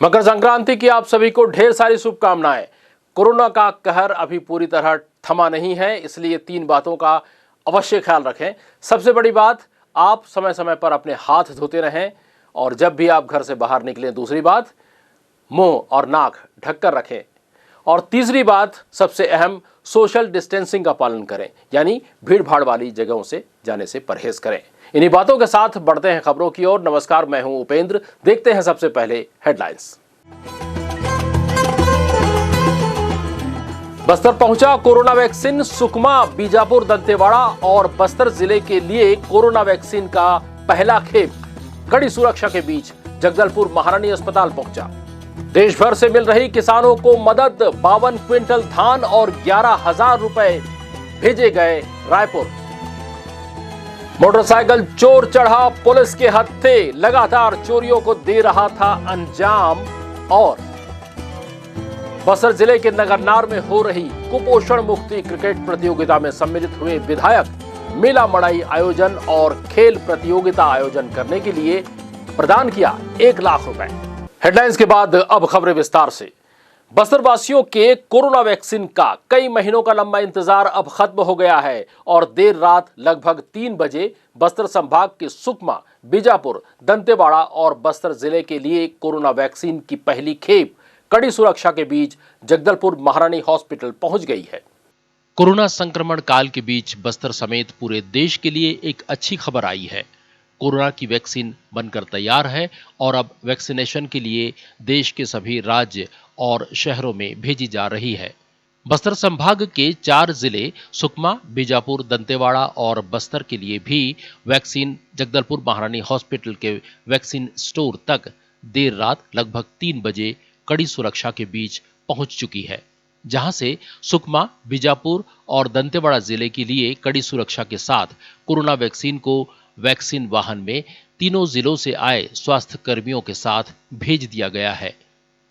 मकर संक्रांति की आप सभी को ढेर सारी शुभकामनाएं। कोरोना का कहर अभी पूरी तरह थमा नहीं है, इसलिए 3 बातों का अवश्य ख्याल रखें। सबसे बड़ी बात, आप समय समय पर अपने हाथ धोते रहें और जब भी आप घर से बाहर निकलें, दूसरी बात, मुंह और नाक ढककर रखें और तीसरी बात, सबसे अहम, सोशल डिस्टेंसिंग का पालन करें, यानी भीड़ भाड़ वाली जगहों से जाने से परहेज करें। इन्हीं बातों के साथ बढ़ते हैं खबरों की ओर। नमस्कार, मैं हूं उपेंद्र। देखते हैं सबसे पहले हेडलाइंस। बस्तर पहुंचा कोरोना वैक्सीन। सुकमा, बीजापुर, दंतेवाड़ा और बस्तर जिले के लिए कोरोना वैक्सीन का पहला खेप कड़ी सुरक्षा के बीच जगदलपुर महारानी अस्पताल पहुंचा। देश भर से मिल रही किसानों को मदद। 52 क्विंटल धान और 11,000 रुपए भेजे गए रायपुर। मोटरसाइकिल चोर चढ़ा पुलिस के हत्थे, लगातार चोरियों को दे रहा था अंजाम। और बस्तर जिले के नगरनार में हो रही कुपोषण मुक्ति क्रिकेट प्रतियोगिता में सम्मिलित हुए विधायक मेला मड़ाई आयोजन और खेल प्रतियोगिता आयोजन करने के लिए प्रदान किया 1 लाख रुपए। हेडलाइंस के बाद अब खबरें विस्तार से। बस्तर वासियों के कोरोना वैक्सीन का कई महीनों का लंबा इंतजार अब खत्म हो गया है और देर रात लगभग 3 बजे बस्तर संभाग के सुकमा, बीजापुर, दंतेवाड़ा और बस्तर जिले के लिए कोरोना वैक्सीन की पहली खेप कड़ी सुरक्षा के बीच जगदलपुर महारानी हॉस्पिटल पहुंच गई है। कोरोना संक्रमण काल के बीच बस्तर समेत पूरे देश के लिए एक अच्छी खबर आई है। कोरोना की वैक्सीन बनकर तैयार है और अब वैक्सीनेशन के लिए देश के सभी राज्य और शहरों में भेजी जा रही है। बस्तर संभाग के 4 जिले सुकमा, बीजापुर, दंतेवाड़ा और बस्तर के लिए भी वैक्सीन जगदलपुर महारानी हॉस्पिटल के वैक्सीन स्टोर तक देर रात लगभग 3 बजे कड़ी सुरक्षा के बीच पहुंच चुकी है, जहां से सुकमा, बीजापुर और दंतेवाड़ा जिले के लिए कड़ी सुरक्षा के साथ कोरोना वैक्सीन को वैक्सीन वाहन में तीनों जिलों से आए स्वास्थ्य कर्मियों के साथ भेज दिया गया है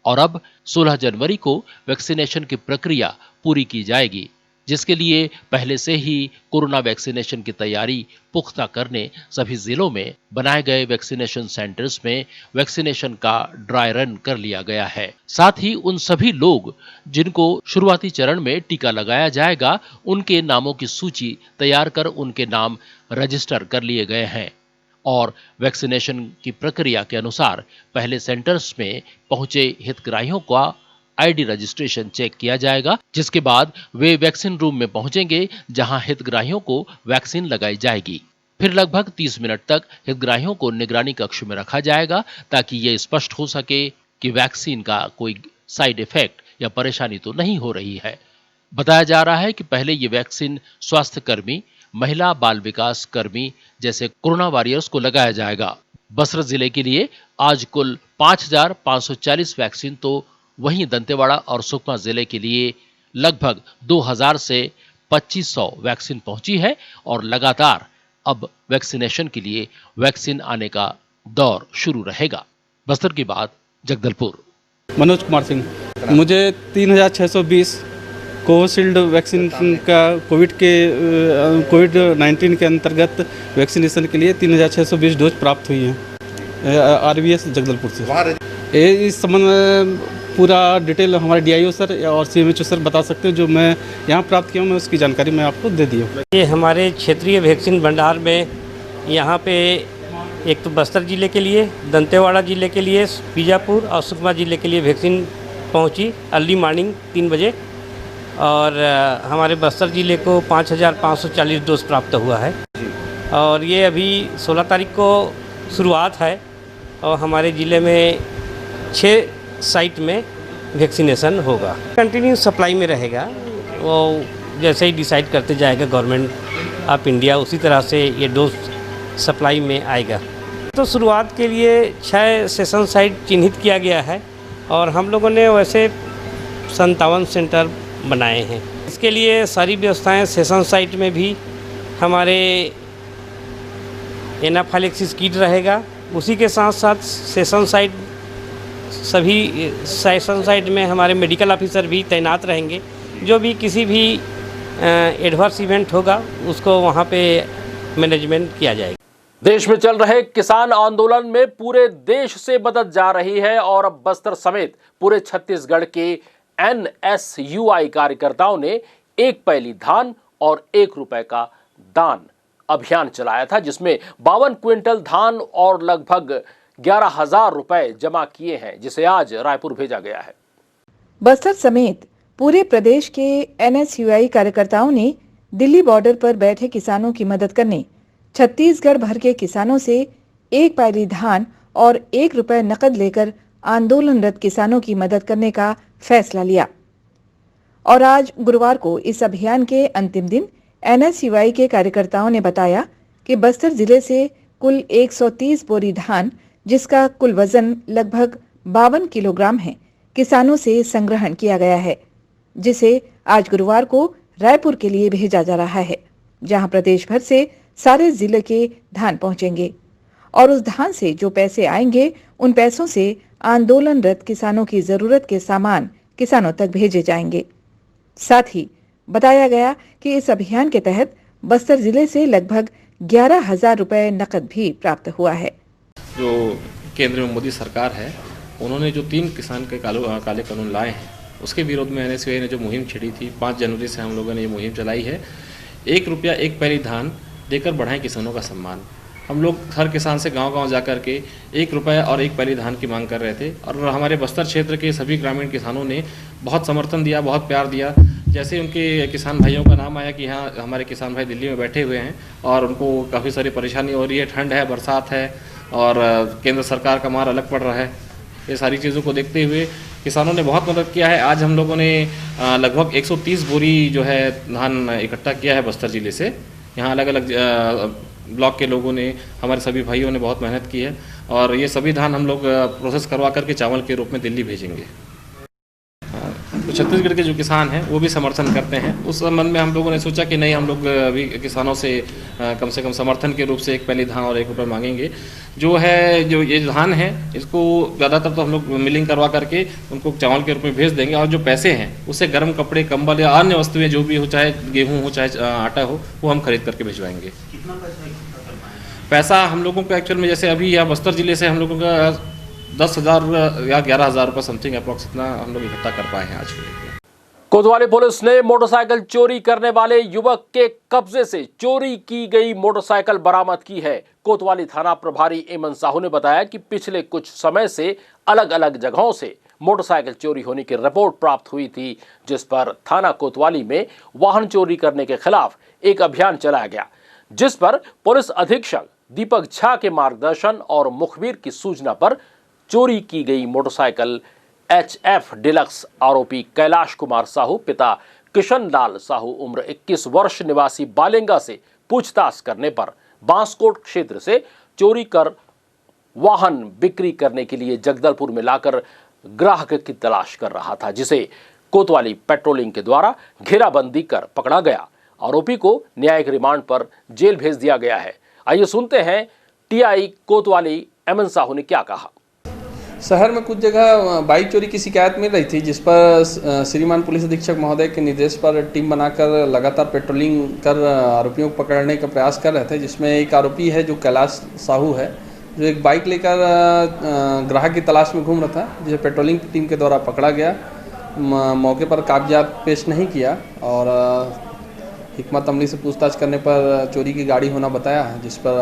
और अब 16 जनवरी को वैक्सीनेशन की प्रक्रिया पूरी की जाएगी, जिसके लिए पहले से ही कोरोना वैक्सीनेशन की तैयारी पुख्ता करने सभी जिलों में बनाए गए वैक्सीनेशन सेंटर्स में वैक्सीनेशन का ड्राई रन कर लिया गया है। साथ ही उन सभी लोग जिनको शुरुआती चरण में टीका लगाया जाएगा, उनके नामों की सूची तैयार कर उनके नाम रजिस्टर कर लिए गए हैं और वैक्सीनेशन की प्रक्रिया के अनुसार पहले सेंटर्स में पहुंचे हितग्राहियों का आईडी रजिस्ट्रेशन चेक किया जाएगा, जिसके बाद वे वैक्सीन रूम में पहुंचेंगे जहां हितग्राहियों को वैक्सीन लगाई जाएगी। फिर लगभग 30 मिनट तक हितग्राहियों को निगरानी कक्ष में रखा जाएगा ताकि ये स्पष्ट हो सके कि वैक्सीन का कोई साइड इफेक्ट या परेशानी तो नहीं हो रही है। बताया जा रहा है कि पहले ये वैक्सीन स्वास्थ्य कर्मी, महिला बाल विकास कर्मी जैसे कोरोना वॉरियर्स को लगाया जाएगा। बस्तर जिले के लिए आज कुल 5,540 वैक्सीन, तो वहीं दंतेवाड़ा और सुकमा जिले के लिए लगभग 2,000 से 2,500 वैक्सीन पहुंची है और लगातार अब वैक्सीनेशन के लिए वैक्सीन आने का दौर शुरू रहेगा। बस्तर की बात, जगदलपुर। मनोज कुमार सिंह। मुझे 3,620 कोविशील्ड वैक्सीन का कोविड-19 के अंतर्गत वैक्सीनेशन के लिए 3,620 डोज प्राप्त हुई हैं आरवीएस जगदलपुर से। इस संबंध में पूरा डिटेल हमारे डीआईओ सर और सीएमएचओ सर बता सकते हैं। जो मैं यहाँ प्राप्त किया हूँ, मैं उसकी जानकारी मैं आपको दे दी हूँ। ये हमारे क्षेत्रीय वैक्सीन भंडार में यहाँ पे एक तो बस्तर जिले के लिए, दंतेवाड़ा जिले के लिए, बीजापुर और सुकमा जिले के लिए वैक्सीन पहुँची अर्ली मॉर्निंग 3 बजे और हमारे बस्तर जिले को 5,540 डोज प्राप्त हुआ है और ये अभी 16 तारीख को शुरुआत है और हमारे ज़िले में 6 साइट में वैक्सीनेशन होगा। कंटिन्यू सप्लाई में रहेगा, वो जैसे ही डिसाइड करते जाएगा गवर्नमेंट ऑफ इंडिया, उसी तरह से ये डोज सप्लाई में आएगा। तो शुरुआत के लिए 6 सेशन साइट चिन्हित किया गया है और हम लोगों ने वैसे 57 सेंटर बनाए हैं। इसके लिए सारी व्यवस्थाएं सेशन साइट में भी हमारे एनाफाइलेक्सिस किट रहेगा, उसी के साथ साथ सभी सेशन साइट में हमारे मेडिकल ऑफिसर भी तैनात रहेंगे। जो भी किसी भी एडवर्स इवेंट होगा उसको वहाँ पे मैनेजमेंट किया जाएगा। देश में चल रहे किसान आंदोलन में पूरे देश से मदद जा रही है और अब बस्तर समेत पूरे छत्तीसगढ़ के NSUI कार्यकर्ताओं ने एक पैली धान और 1 रुपए का दान अभियान चलाया था, जिसमें 52 क्विंटल धान और लगभग 11,000 रुपए जमा किए हैं, जिसे आज रायपुर भेजा गया है। बस्तर समेत पूरे प्रदेश के NSUI कार्यकर्ताओं ने दिल्ली बॉर्डर पर बैठे किसानों की मदद करने छत्तीसगढ़ भर के किसानों से एक पैली धान और 1 रुपए नकद लेकर आंदोलनरत किसानों की मदद करने का फैसला लिया। और आज गुरुवार को इस अभियान के अंतिम दिन NSUI के कार्यकर्ताओं ने बताया कि बस्तर जिले से कुल 130 बोरी धान, जिसका कुल वजन लगभग 52 किलोग्राम है, किसानों से संग्रहण किया गया है, जिसे आज गुरुवार को रायपुर के लिए भेजा जा रहा है, जहां प्रदेश भर से सारे जिले के धान पहुंचेंगे और उस धान से जो पैसे आएंगे उन पैसों से आंदोलनरत किसानों की जरूरत के सामान किसानों तक भेजे जाएंगे। साथ ही बताया गया कि इस अभियान के तहत बस्तर जिले से लगभग 11,000 रुपए नकद भी प्राप्त हुआ है। जो केंद्र में मोदी सरकार है, उन्होंने जो 3 किसान के काले कानून लाए हैं, उसके विरोध में NSUI ने जो मुहिम छिड़ी थी, 5 जनवरी से हम लोगों ने ये मुहिम चलाई है। 1 रुपया 1 पैली धान देकर बढ़ाएं किसानों का सम्मान। हम लोग हर किसान से गांव-गांव जाकर के 1 रुपया और 1 पैली धान की मांग कर रहे थे और हमारे बस्तर क्षेत्र के सभी ग्रामीण किसानों ने बहुत समर्थन दिया, बहुत प्यार दिया। जैसे उनके किसान भाइयों का नाम आया कि हाँ, हमारे किसान भाई दिल्ली में बैठे हुए हैं और उनको काफ़ी सारी परेशानी हो रही है, ठंड है, बरसात है और केंद्र सरकार का मार अलग पड़ रहा है। ये सारी चीज़ों को देखते हुए किसानों ने बहुत मदद किया है। आज हम लोगों ने लगभग 130 बोरी जो है धान इकट्ठा किया है बस्तर ज़िले से। यहाँ अलग अलग ब्लॉक के लोगों ने, हमारे सभी भाइयों ने बहुत मेहनत की है और ये सभी धान हम लोग प्रोसेस करवा करके चावल के रूप में दिल्ली भेजेंगे। तो छत्तीसगढ़ के जो किसान हैं वो भी समर्थन करते हैं। उस संबंध में हम लोगों ने सोचा कि नहीं, हम लोग अभी किसानों से कम समर्थन के रूप से 1 पैली धान और 1 रुपये मांगेंगे। जो ये धान है, इसको ज़्यादातर तो हम लोग मिलिंग करवा करके उनको चावल के रूप में भेज देंगे और जो पैसे हैं उससे गर्म कपड़े, कंबल या अन्य वस्तुएं जो भी हो, चाहे गेहूँ हो चाहे आटा हो, वो हम खरीद करके भिजवाएंगे। पैसा हम लोगों को एक्चुअल में, जैसे अभी यहाँ बस्तर जिले से हम लोगों का 10,000 या 11,000 रुपये समथिंग अप्रॉक्स इतना हम लोग इकट्ठा कर पाए हैं आज के लिए। कोतवाली पुलिस ने मोटरसाइकिल चोरी करने वाले युवक के कब्जे से चोरी की गई मोटरसाइकिल बरामद की है। कोतवाली थाना प्रभारी एमन साहू ने बताया कि पिछले कुछ समय से अलग अलग जगहों से मोटरसाइकिल चोरी होने की रिपोर्ट प्राप्त हुई थी, जिस पर थाना कोतवाली में वाहन चोरी करने के खिलाफ एक अभियान चलाया गया, जिस पर पुलिस अधीक्षक दीपक झा के मार्गदर्शन और मुखबिर की सूचना पर चोरी की गई मोटरसाइकिल HF डिलक्स आरोपी कैलाश कुमार साहू पिता किशन लाल साहू उम्र 21 वर्ष निवासी बालेंगा से पूछताछ करने पर बांसकोट क्षेत्र से चोरी कर वाहन बिक्री करने के लिए जगदलपुर में लाकर ग्राहक की तलाश कर रहा था, जिसे कोतवाली पेट्रोलिंग के द्वारा घेराबंदी कर पकड़ा गया। आरोपी को न्यायिक रिमांड पर जेल भेज दिया गया है। आइए सुनते हैं TI कोतवाली एमन साहू ने क्या कहा। शहर में कुछ जगह बाइक चोरी की शिकायत मिल रही थी, जिस पर श्रीमान पुलिस अधीक्षक महोदय के निर्देश पर टीम बनाकर लगातार पेट्रोलिंग कर आरोपियों को पकड़ने का प्रयास कर रहे थे, जिसमें एक आरोपी है जो कैलाश साहू है, जो एक बाइक लेकर ग्राहक की तलाश में घूम रहा था, जिसे पेट्रोलिंग टीम के द्वारा पकड़ा गया। मौके पर कागजात पेश नहीं किया और हिकमत अमली से पूछताछ करने पर चोरी की गाड़ी होना बताया है, जिस पर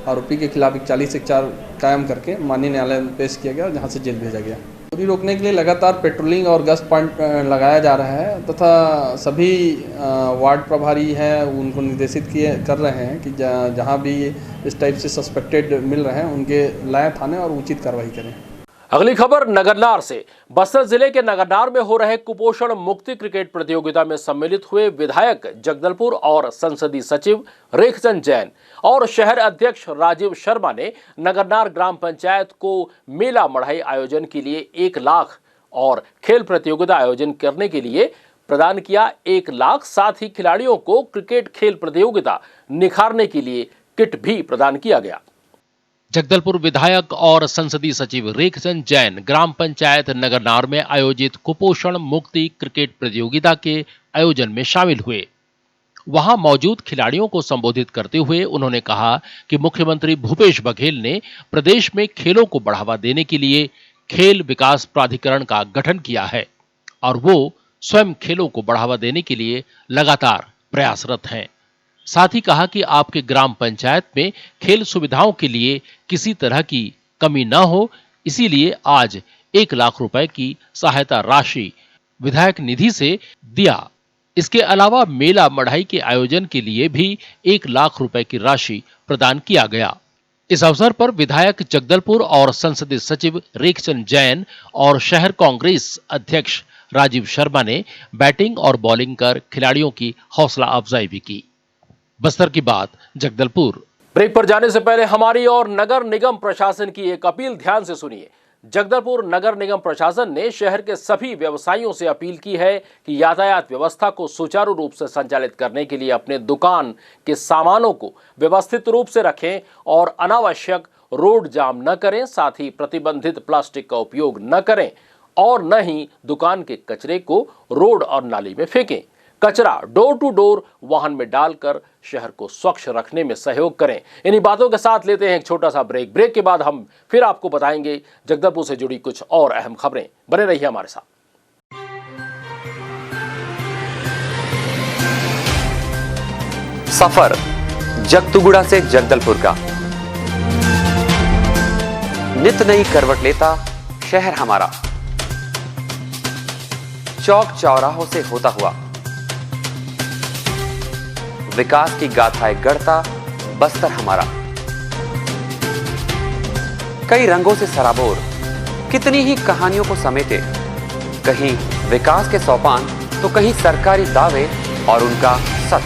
आरोपी के खिलाफ 41-1 कायम करके माननीय न्यायालय में पेश किया गया, जहां से जेल भेजा गया। चोरी रोकने के लिए लगातार पेट्रोलिंग और गश्त पॉइंट लगाया जा रहा है तथा सभी वार्ड प्रभारी हैं उनको निर्देशित कर रहे हैं कि जहां भी इस टाइप से सस्पेक्टेड मिल रहे हैं उनके लाएं थाने और उचित कार्रवाई करें। अगली खबर नगरनार से। बस्तर जिले के नगरनार में हो रहे कुपोषण मुक्ति क्रिकेट प्रतियोगिता में सम्मिलित हुए विधायक जगदलपुर और संसदीय सचिव रेखचंद जैन और शहर अध्यक्ष राजीव शर्मा ने नगरनार ग्राम पंचायत को मेला मढ़ाई आयोजन के लिए 1 लाख और खेल प्रतियोगिता आयोजन करने के लिए प्रदान किया 1 लाख। साथ ही खिलाड़ियों को क्रिकेट खेल प्रतियोगिता निखारने के लिए किट भी प्रदान किया गया। जगदलपुर विधायक और संसदीय सचिव रेखचंद जैन ग्राम पंचायत नगरनार में आयोजित कुपोषण मुक्ति क्रिकेट प्रतियोगिता के आयोजन में शामिल हुए। वहां मौजूद खिलाड़ियों को संबोधित करते हुए उन्होंने कहा कि मुख्यमंत्री भूपेश बघेल ने प्रदेश में खेलों को बढ़ावा देने के लिए खेल विकास प्राधिकरण का गठन किया है और वो स्वयं खेलों को बढ़ावा देने के लिए लगातार प्रयासरत हैं। साथ ही कहा कि आपके ग्राम पंचायत में खेल सुविधाओं के लिए किसी तरह की कमी न हो, इसीलिए आज 1 लाख रुपए की सहायता राशि विधायक निधि से दिया। इसके अलावा मेला मढ़ाई के आयोजन के लिए भी 1 लाख रुपए की राशि प्रदान किया गया। इस अवसर पर विधायक जगदलपुर और संसदीय सचिव रेखचंद जैन और शहर कांग्रेस अध्यक्ष राजीव शर्मा ने बैटिंग और बॉलिंग कर खिलाड़ियों की हौसला अफजाई भी की। बस्तर की बात, जगदलपुर। ब्रेक पर जाने से पहले हमारी और नगर निगम प्रशासन की एक अपील ध्यान से सुनिए। जगदलपुर नगर निगम प्रशासन ने शहर के सभी व्यवसायियों से अपील की है कि यातायात व्यवस्था को सुचारू रूप से संचालित करने के लिए अपने दुकान के सामानों को व्यवस्थित रूप से रखें और अनावश्यक रोड जाम न करें। साथ ही प्रतिबंधित प्लास्टिक का उपयोग न करें और न ही दुकान के कचरे को रोड और नाली में फेंकें। कचरा डोर टू डोर वाहन में डालकर शहर को स्वच्छ रखने में सहयोग करें। इन्हीं बातों के साथ लेते हैं एक छोटा सा ब्रेक। ब्रेक के बाद हम फिर आपको बताएंगे जगदलपुर से जुड़ी कुछ और अहम खबरें। बने रहिए हमारे साथ। सफर जगतुगुड़ा से जगदलपुर का नित नई करवट लेता शहर हमारा, चौक चौराहों से होता हुआ विकास की गाथाएं गढ़ता बस्तर हमारा। कई रंगों से सराबोर कितनी ही कहानियों को समेटे, कहीं विकास के सोपान तो कहीं सरकारी दावे और उनका सच।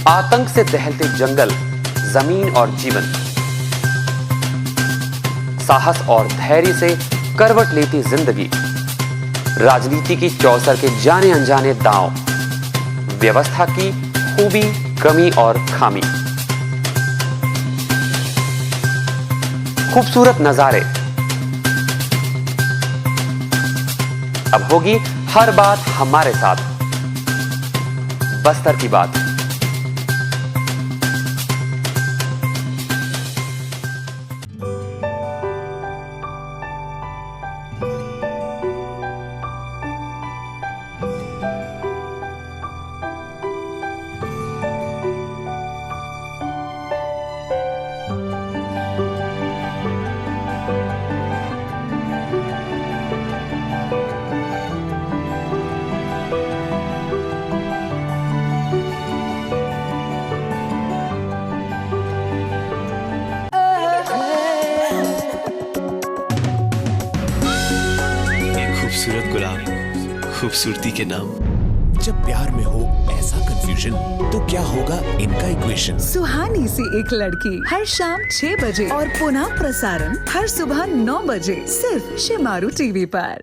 आतंक से दहलते जंगल, जमीन और जीवन, साहस और धैर्य से करवट लेती जिंदगी, राजनीति की चौसर के जाने अनजाने दांव, व्यवस्था की खूबी, कमी और खामी, खूबसूरत नजारे। अब होगी हर बात हमारे साथ, बस्तर की बात। खूबसूरत गुलाब, खूबसूरती के नाम। जब प्यार में हो ऐसा कंफ्यूजन तो क्या होगा इनका इक्वेशन। सुहानी सी एक लड़की हर शाम 6 बजे और पुनः प्रसारण हर सुबह 9 बजे सिर्फ शिमारू टीवी पर।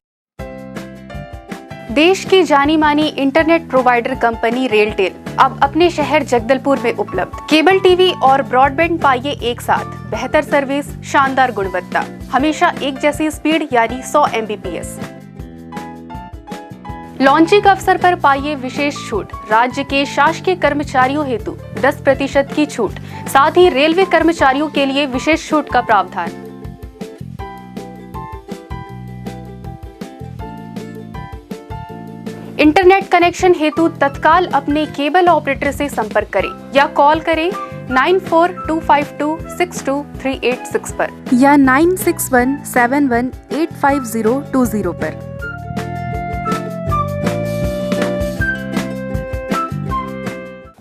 देश की जानी मानी इंटरनेट प्रोवाइडर कंपनी रेलटेल अब अपने शहर जगदलपुर में उपलब्ध। केबल टीवी और ब्रॉडबैंड पाइए एक साथ, बेहतर सर्विस, शानदार गुणवत्ता, हमेशा एक जैसी स्पीड यानी 100 Mbps। लॉन्चिंग अवसर पर पाइए विशेष छूट, राज्य के शासकीय कर्मचारियों हेतु 10% की छूट, साथ ही रेलवे कर्मचारियों के लिए विशेष छूट का प्रावधान। इंटरनेट कनेक्शन हेतु तत्काल अपने केबल ऑपरेटर से संपर्क करें या कॉल करें 9425262386 पर या 9617185020 पर।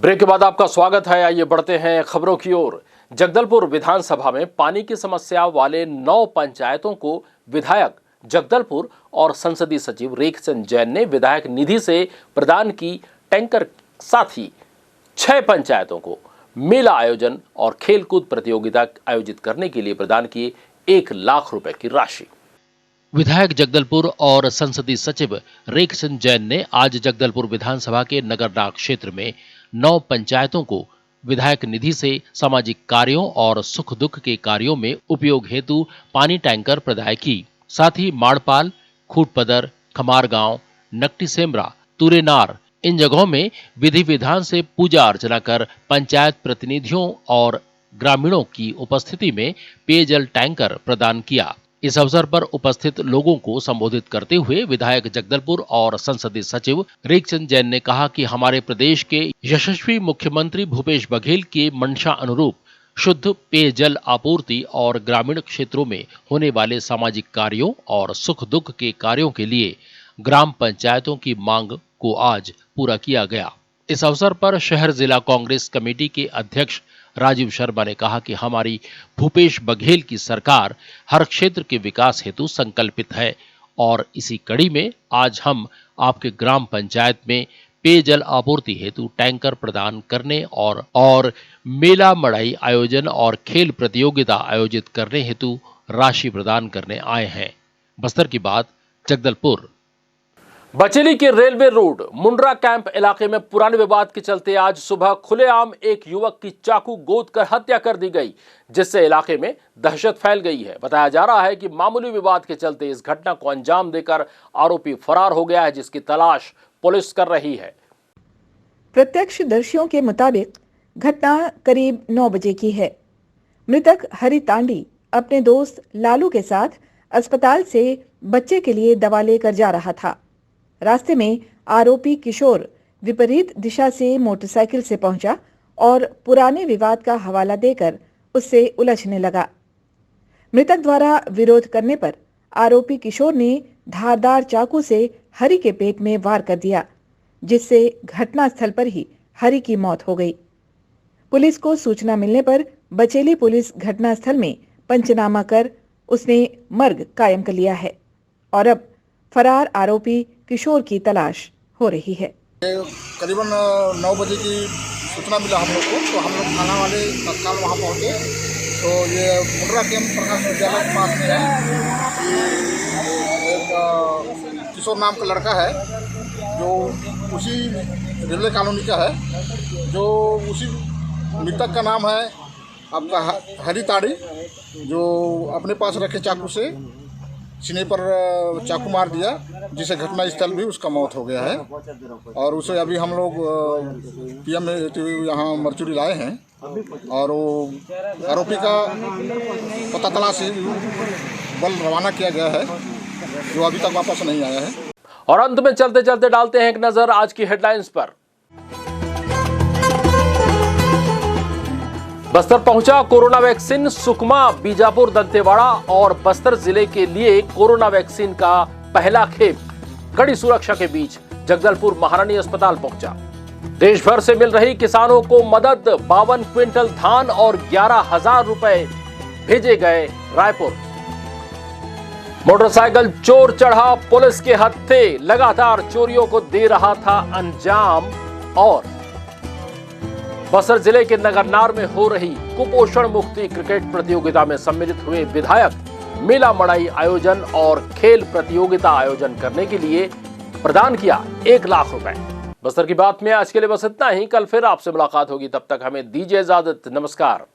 ब्रेक के बाद आपका स्वागत है। आइए बढ़ते हैं खबरों की ओर। जगदलपुर विधानसभा में पानी की समस्या वाले 9 पंचायतों को विधायक जगदलपुर और संसदीय सचिव रेखचंद जैन ने विधायक निधि से प्रदान की टैंकर, साथ ही 6 पंचायतों को मेला आयोजन और खेलकूद प्रतियोगिता आयोजित करने के लिए प्रदान की 1 लाख रुपए की राशि। विधायक जगदलपुर और संसदीय सचिव रेखचंद जैन ने आज जगदलपुर विधानसभा के नगरनार क्षेत्र में 9 पंचायतों को विधायक निधि से सामाजिक कार्यों और सुख दुख के कार्यों में उपयोग हेतु पानी टैंकर प्रदाय की। साथ ही माड़पाल, खूटपदर, खमारगांव, नकटी सेमरा, तुरेनार इन जगहों में विधि विधान से पूजा अर्चना कर पंचायत प्रतिनिधियों और ग्रामीणों की उपस्थिति में पेयजल टैंकर प्रदान किया। इस अवसर पर उपस्थित लोगों को संबोधित करते हुए विधायक जगदलपुर और संसदीय सचिव रेखचंद जैन ने कहा कि हमारे प्रदेश के यशस्वी मुख्यमंत्री भूपेश बघेल के मंशा अनुरूप शुद्ध पेयजल आपूर्ति और ग्रामीण क्षेत्रों में होने वाले सामाजिक कार्यों और सुख दुख के कार्यों के लिए ग्राम पंचायतों की मांग को आज पूरा किया गया। इस अवसर पर शहर जिला कांग्रेस कमेटी के अध्यक्ष राजीव शर्मा ने कहा कि हमारी भूपेश बघेल की सरकार हर क्षेत्र के विकास हेतु संकल्पित है और इसी कड़ी में आज हम आपके ग्राम पंचायत में पेयजल आपूर्ति हेतु टैंकर प्रदान करने और मेला मड़ाई आयोजन और खेल प्रतियोगिता आयोजित करने हेतु राशि प्रदान करने आए हैं। बस्तर की बात, जगदलपुर। बचेली के रेलवे रोड मुंड्रा कैंप इलाके में पुराने विवाद के चलते आज सुबह खुलेआम एक युवक की चाकू गोद कर हत्या कर दी गई, जिससे इलाके में दहशत फैल गई है। बताया जा रहा है कि मामूली विवाद के चलते इस घटना को अंजाम देकर आरोपी फरार हो गया है, जिसकी तलाश पुलिस कर रही है। प्रत्यक्षदर्शियों के मुताबिक घटना करीब 9 बजे की है। मृतक हरि तांडी अपने दोस्त लालू के साथ अस्पताल से बच्चे के लिए दवा लेकर जा रहा था। रास्ते में आरोपी किशोर विपरीत दिशा से मोटरसाइकिल से पहुंचा और पुराने विवाद का हवाला देकर उससे उलझने लगा। मृतक द्वारा विरोध करने पर आरोपी किशोर ने धारदार चाकू से हरि के पेट में वार कर दिया, जिससे घटनास्थल पर ही हरि की मौत हो गई। पुलिस को सूचना मिलने पर बचेली पुलिस घटनास्थल में पंचनामा कर उसने मर्ग कायम कर लिया है और अब फरार आरोपी किशोर की तलाश हो रही है। करीबन 9 बजे की सूचना मिला हम लोग को, तो हम लोग थाना वाले तत्काल वहाँ पहुँचे। तो ये मुंड्रा कैंप प्रकाश विद्यालय के पास में है। एक किशोर नाम का लड़का है जो उसी रेलवे कॉलोनी का है, जो उसी मृतक का नाम है आपका हरि ताड़ी, जो अपने पास रखे चाकू से सीने पर चाकू मार दिया, जिसे घटना स्थल भी उसका मौत हो गया है। और उसे अभी हम लोग पीएम यहाँ मरचुरी लाए हैं और वो आरोपी का पता तलाश बल रवाना किया गया है, जो अभी तक वापस नहीं आया है। और अंत में चलते चलते डालते हैं एक नजर आज की हेडलाइंस पर। बस्तर पहुंचा कोरोना वैक्सीन। सुकमा, बीजापुर, दंतेवाड़ा और बस्तर जिले के लिए कोरोना वैक्सीन का पहला खेप कड़ी सुरक्षा के बीच जगदलपुर महारानी अस्पताल पहुंचा। देश भर से मिल रही किसानों को मदद। 52 क्विंटल धान और 11,000 रुपए भेजे गए रायपुर। मोटरसाइकिल चोर चढ़ा पुलिस के हत्थे, लगातार चोरियों को दे रहा था अंजाम। और बस्तर जिले के नगरनार में हो रही कुपोषण मुक्ति क्रिकेट प्रतियोगिता में सम्मिलित हुए विधायक मेला मड़ाई आयोजन और खेल प्रतियोगिता आयोजन करने के लिए प्रदान किया 1 लाख रुपए। बस्तर की बात में आज के लिए बस इतना ही। कल फिर आपसे मुलाकात होगी, तब तक हमें दीजिए इजाजत। नमस्कार।